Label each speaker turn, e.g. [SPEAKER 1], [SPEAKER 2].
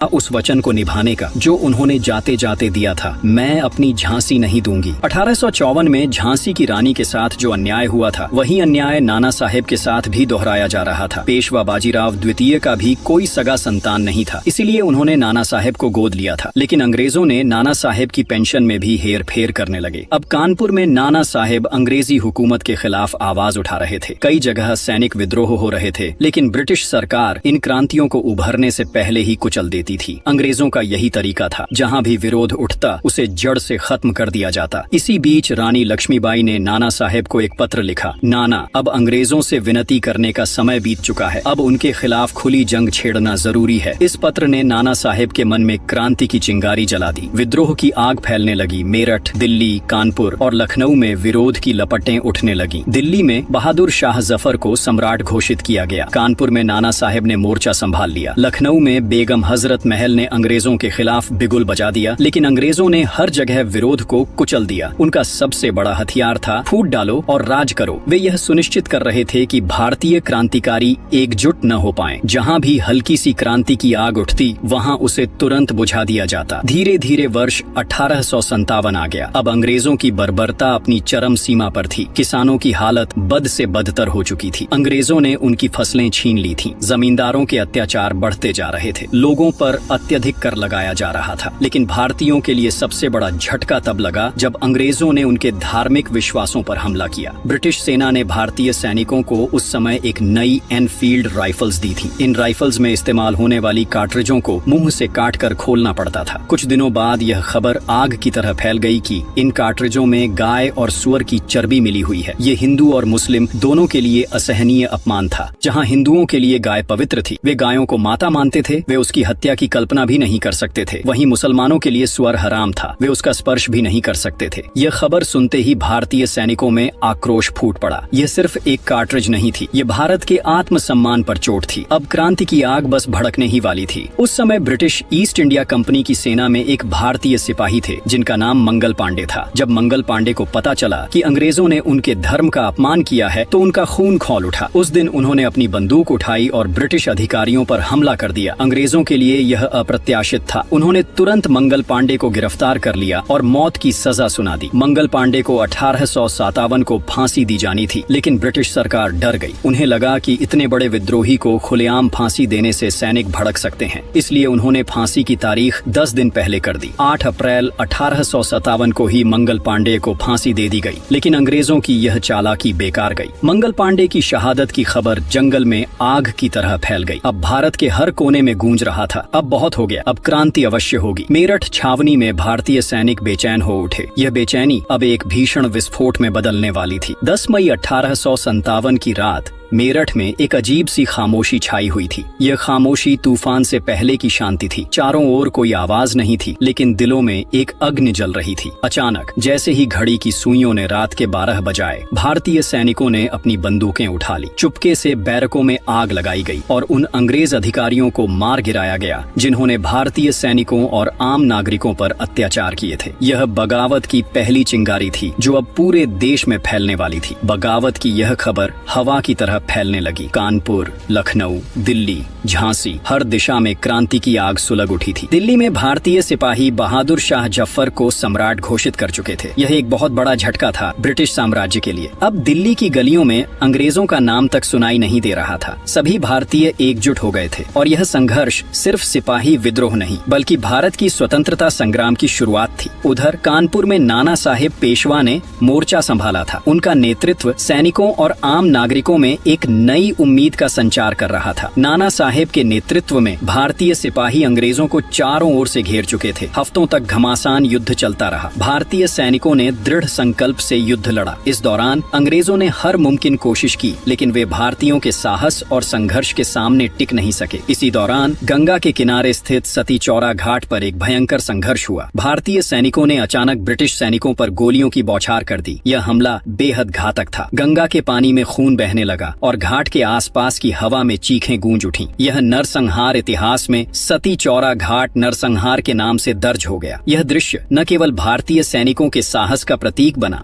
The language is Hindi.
[SPEAKER 1] उस वचन को निभाने का जो उन्होंने जाते जाते दिया था। मैं अपनी झांसी नहीं दूंगी। 1854 में झांसी की रानी के साथ जो अन्याय हुआ था, वही अन्याय नाना साहेब के साथ भी दोहराया जा रहा था। पेशवा बाजीराव द्वितीय का भी कोई सगा संतान नहीं था, इसीलिए उन्होंने नाना साहेब को गोद लिया था। लेकिन अंग्रेजों ने नाना साहेब की पेंशन में भी हेर फेर करने लगे। अब कानपुर में नाना साहेब अंग्रेजी हुकूमत के खिलाफ आवाज उठा रहे थे। कई जगह सैनिक विद्रोह हो रहे थे, लेकिन ब्रिटिश सरकार इन क्रांतियों को उभरने से पहले ही कुचल देती थी। अंग्रेजों का यही तरीका था, जहां भी विरोध उठता उसे जड़ से खत्म कर दिया जाता। इसी बीच रानी लक्ष्मीबाई ने नाना साहेब को एक पत्र लिखा। नाना, अब अंग्रेजों से विनती करने का समय बीत चुका है। अब उनके खिलाफ खुली जंग छेड़ना जरूरी है। इस पत्र ने नाना साहेब के मन में क्रांति की चिंगारी जला दी। विद्रोह की आग फैलने लगी। मेरठ, दिल्ली, कानपुर और लखनऊ में विरोध की लपटें उठने लगी। दिल्ली में बहादुर शाह जफर को सम्राट घोषित किया गया। कानपुर में नाना साहेब ने मोर्चा संभाल लिया। लखनऊ में बेगम हजरत महल ने अंग्रेजों के खिलाफ बिगुल बजा दिया, लेकिन अंग्रेजों ने हर जगह विरोध को कुचल दिया। उनका सबसे बड़ा हथियार था फूट डालो और राज करो। वे यह सुनिश्चित कर रहे थे कि भारतीय क्रांतिकारी एकजुट न हो पाएं। जहां भी हल्की सी क्रांति की आग उठती, वहां उसे तुरंत बुझा दिया जाता। धीरे धीरे वर्ष 1857 आ गया। अब अंग्रेजों की बर्बरता अपनी चरम सीमा पर थी। किसानों की हालत बद से बदतर हो चुकी थी। अंग्रेजों ने उनकी फसलें छीन ली थीं। जमींदारों के अत्याचार बढ़ते जा रहे थे। लोगों पर अत्यधिक कर लगाया जा रहा था। लेकिन भारतीयों के लिए सबसे बड़ा झटका तब लगा जब अंग्रेजों ने उनके धार्मिक विश्वासों पर हमला किया। ब्रिटिश सेना ने भारतीय सैनिकों को उस समय एक नई एनफील्ड राइफल्स दी थी। इन राइफल्स में इस्तेमाल होने वाली कार्ट्रिजों को मुंह से काटकर खोलना पड़ता था। कुछ दिनों बाद यह खबर आग की तरह फैल गई कि इन कार्ट्रिजों में गाय और सुअर की चर्बी मिली हुई है। ये हिंदू और मुस्लिम दोनों के लिए असहनीय अपमान था। जहाँ हिंदुओं के लिए गाय पवित्र थी, वे गायों को माता मानते थे, वे उसकी हत्या की कल्पना भी नहीं कर सकते थे। वहीं मुसलमानों के लिए सुअर हराम था, वे उसका स्पर्श भी नहीं कर सकते थे। यह खबर सुनते ही भारतीय सैनिकों में आक्रोश फूट पड़ा। यह सिर्फ एक कार्ट्रिज नहीं थी, ये भारत के आत्मसम्मान पर चोट थी। अब क्रांति की आग बस भड़कने ही वाली थी। उस समय ब्रिटिश ईस्ट इंडिया कंपनी की सेना में एक भारतीय सिपाही थे, जिनका नाम मंगल पांडे था। जब मंगल पांडे को पता चला कि अंग्रेजों ने उनके धर्म का अपमान किया है, तो उनका खून खौल उठा। उस दिन उन्होंने अपनी बंदूक उठाई और ब्रिटिश अधिकारियों पर हमला कर दिया। अंग्रेजों के लिए यह अप्रत्याशित था। उन्होंने तुरंत मंगल पांडे को गिरफ्तार कर लिया और मौत की सजा सुना दी। मंगल पांडे को 1857 को फांसी दी जानी थी, लेकिन ब्रिटिश सरकार डर गई। उन्हें लगा कि इतने बड़े विद्रोही को खुलेआम फांसी देने से सैनिक भड़क सकते हैं, इसलिए उन्होंने फांसी की तारीख 10 दिन पहले कर दी। 8 अप्रैल 1857 को ही मंगल पांडे को फांसी दे दी गई। लेकिन अंग्रेजों की यह चालाकी बेकार गई। मंगल पांडे की शहादत की खबर जंगल में आग की तरह फैल गई। अब भारत के हर कोने में गूंज रहा था, अब बहुत हो गया, अब क्रांति अवश्य होगी। मेरठ छावनी में भारतीय सैनिक बेचैन हो उठे। यह बेचैनी अब एक भीषण विस्फोट में बदलने वाली थी। 10 मई 1857 की रात मेरठ में एक अजीब सी खामोशी छाई हुई थी। यह खामोशी तूफान से पहले की शांति थी। चारों ओर कोई आवाज नहीं थी, लेकिन दिलों में एक अग्नि जल रही थी। अचानक जैसे ही घड़ी की सुइयों ने रात के 12 बजाए, भारतीय सैनिकों ने अपनी बंदूकें उठा ली। चुपके से बैरकों में आग लगाई गई और उन अंग्रेज अधिकारियों को मार गिराया गया, जिन्होंने भारतीय सैनिकों और आम नागरिकों पर अत्याचार किए थे। यह बगावत की पहली चिंगारी थी, जो अब पूरे देश में फैलने वाली थी। बगावत की यह खबर हवा की तरह फैलने लगी। कानपुर, लखनऊ, दिल्ली, झांसी, हर दिशा में क्रांति की आग सुलग उठी थी। दिल्ली में भारतीय सिपाही बहादुर शाह जफर को सम्राट घोषित कर चुके थे। यह एक बहुत बड़ा झटका था ब्रिटिश साम्राज्य के लिए। अब दिल्ली की गलियों में अंग्रेजों का नाम तक सुनाई नहीं दे रहा था। सभी भारतीय एकजुट हो गए थे और यह संघर्ष सिर्फ सिपाही विद्रोह नहीं, बल्कि भारत की स्वतंत्रता संग्राम की शुरुआत थी। उधर कानपुर में नाना साहेब पेशवा ने मोर्चा संभाला था। उनका नेतृत्व सैनिकों और आम नागरिकों में एक नई उम्मीद का संचार कर रहा था। नाना साहेब के नेतृत्व में भारतीय सिपाही अंग्रेजों को चारों ओर से घेर चुके थे। हफ्तों तक घमासान युद्ध चलता रहा। भारतीय सैनिकों ने दृढ़ संकल्प से युद्ध लड़ा। इस दौरान अंग्रेजों ने हर मुमकिन कोशिश की, लेकिन वे भारतीयों के साहस और संघर्ष के सामने टिक नहीं सके। इसी दौरान गंगा के किनारे स्थित सती चौरा घाट पर एक भयंकर संघर्ष हुआ। भारतीय सैनिकों ने अचानक ब्रिटिश सैनिकों पर गोलियों की बौछार कर दी। यह हमला बेहद घातक था। गंगा के पानी में खून बहने लगा और घाट के आसपास की हवा में चीखें गूंज उठीं। यह नरसंहार इतिहास में सती चौरा घाट नरसंहार के नाम से दर्ज हो गया। यह दृश्य न केवल भारतीय सैनिकों के साहस का प्रतीक बना,